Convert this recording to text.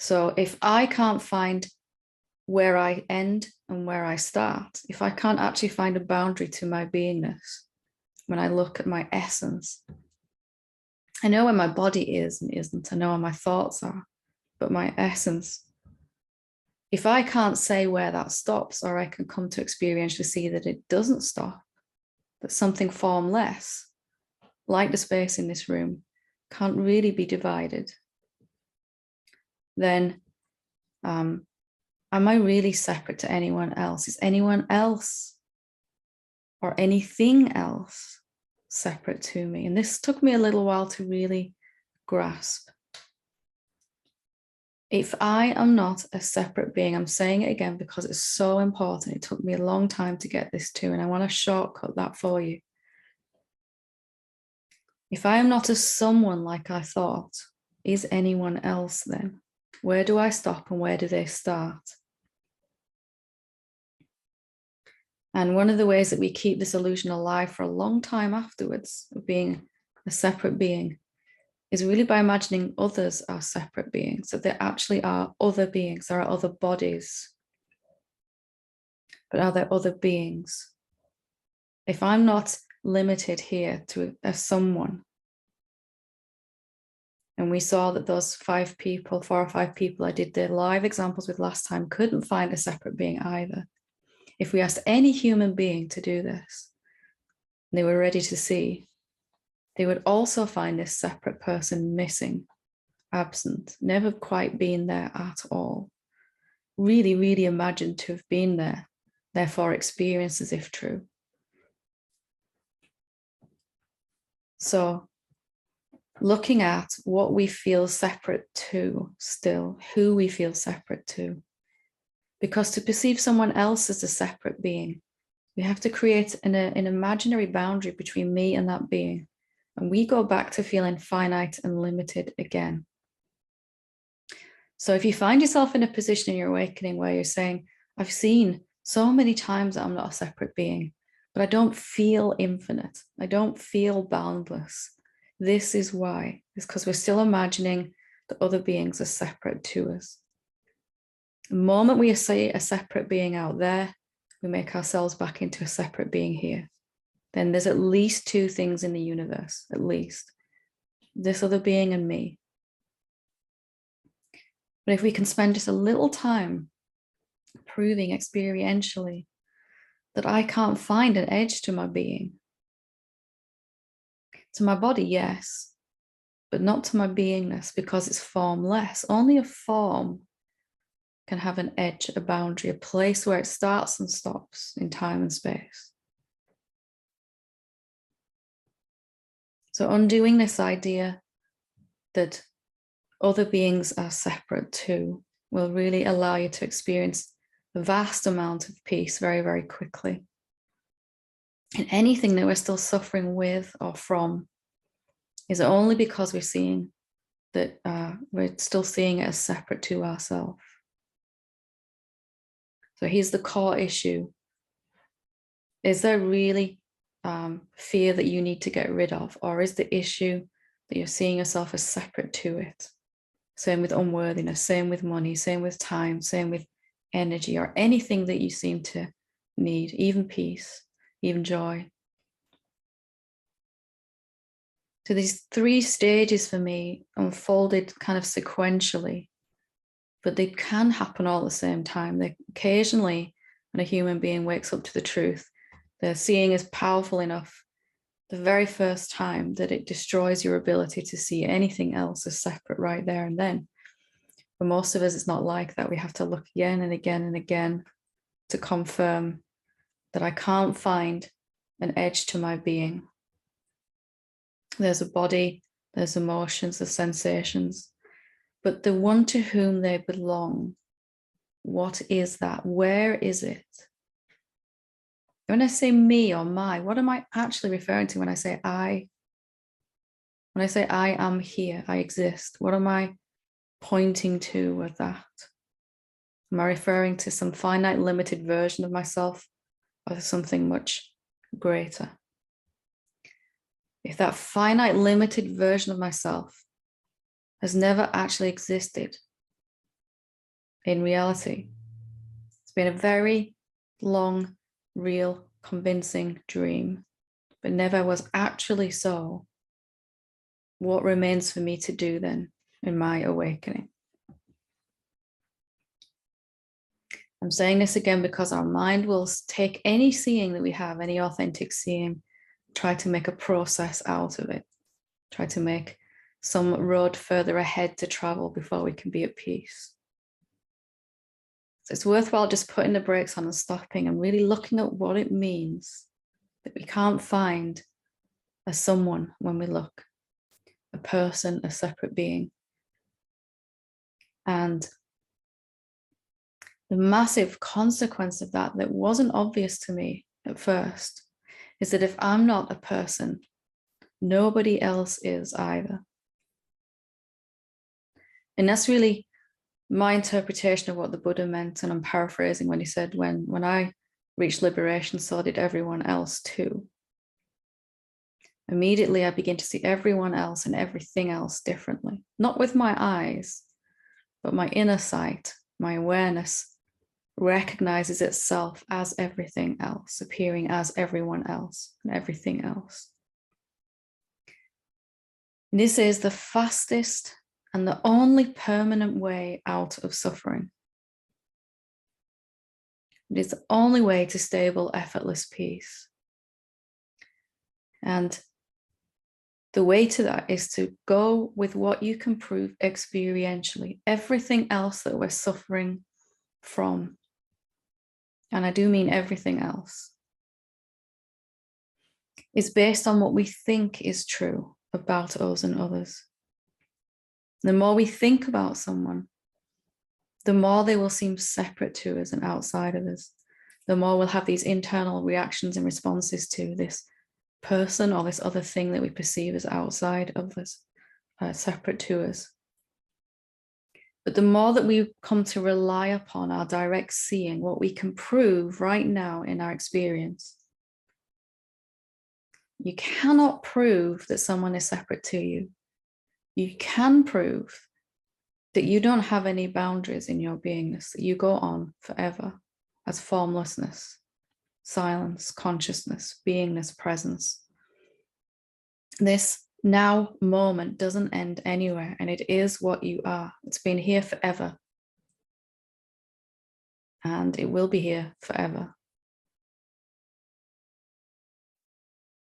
So if I can't find where I end and where I start, if I can't actually find a boundary to my beingness, when I look at my essence, I know where my body is and isn't, I know where my thoughts are, but my essence, if I can't say where that stops, or I can come to experientially see that it doesn't stop, that something formless, like the space in this room, can't really be divided, then am I really separate to anyone else? Is anyone else or anything else separate to me? And this took me a little while to really grasp. If I am not a separate being, I'm saying it again because it's so important. It took me a long time to get this to, and I want to shortcut that for you. If I am not a someone like I thought, is anyone else then? Where do I stop and where do they start? And one of the ways that we keep this illusion alive for a long time afterwards of being a separate being is really by imagining others are separate beings, that there actually are other beings, there are other bodies. But are there other beings? If I'm not limited here to a someone, and we saw that those 5 people, 4 or 5 people I did the live examples with last time, couldn't find a separate being either. If we asked any human being to do this, and they were ready to see, they would also find this separate person missing, absent, never quite been there at all. Really, really imagined to have been there, therefore experienced as if true. So looking at what we feel separate to still, who we feel separate to. Because to perceive someone else as a separate being, we have to create an imaginary boundary between me and that being. And we go back to feeling finite and limited again. So if you find yourself in a position in your awakening where you're saying, I've seen so many times that I'm not a separate being, but I don't feel infinite. I don't feel boundless. This is why. It's because we're still imagining that other beings are separate to us. The moment we see a separate being out there, we make ourselves back into a separate being here. Then there's at least 2 things in the universe, at least. This other being and me. But if we can spend just a little time proving experientially that I can't find an edge to my being. To my body, yes, but not to my beingness because it's formless. Only a form can have an edge, a boundary, a place where it starts and stops in time and space. So undoing this idea that other beings are separate too will really allow you to experience a vast amount of peace very, very quickly. And anything that we're still suffering with or from is only because we're seeing that we're still seeing it as separate to ourselves. So here's the core issue. Is there really fear that you need to get rid of? Or is the issue that you're seeing yourself as separate to it? Same with unworthiness, same with money, same with time, same with energy, or anything that you seem to need, even peace, even joy. So these 3 stages for me unfolded kind of sequentially, but they can happen all at the same time. They occasionally, when a human being wakes up to the truth, their seeing is powerful enough the very first time that it destroys your ability to see anything else as separate right there and then. For most of us, it's not like that. We have to look again and again and again to confirm that I can't find an edge to my being. There's a body, there's emotions, there's sensations, but the one to whom they belong, what is that? Where is it? When I say me or my, what am I actually referring to when I say I? When I say I am here, I exist, what am I pointing to with that? Am I referring to some finite, limited version of myself or to something much greater? If that finite, limited version of myself has never actually existed, in reality. It's been a very long, real, convincing dream, but never was actually so. What remains for me to do then in my awakening? I'm saying this again because our mind will take any seeing that we have, any authentic seeing, try to make a process out of it, try to make some road further ahead to travel before we can be at peace. So it's worthwhile just putting the brakes on and stopping and really looking at what it means that we can't find a someone when we look, a person, a separate being. And the massive consequence of that wasn't obvious to me at first is that if I'm not a person, nobody else is either. And that's really my interpretation of what the Buddha meant, and I'm paraphrasing when he said, when I reached liberation, so did everyone else too. Immediately I begin to see everyone else and everything else differently, not with my eyes, but my inner sight, my awareness recognizes itself as everything else, appearing as everyone else and everything else. And this is the fastest and the only permanent way out of suffering. It is the only way to stable, effortless peace. And the way to that is to go with what you can prove experientially. Everything else that we're suffering from, and I do mean everything else, is based on what we think is true about us and others. The more we think about someone, the more they will seem separate to us and outside of us. The more we'll have these internal reactions and responses to this person or this other thing that we perceive as outside of us, separate to us. But the more that we come to rely upon our direct seeing, what we can prove right now in our experience. You cannot prove that someone is separate to you. You can prove that you don't have any boundaries in your beingness, that you go on forever as formlessness, silence, consciousness, beingness, presence. This now moment doesn't end anywhere, and it is what you are. It's been here forever, and it will be here forever.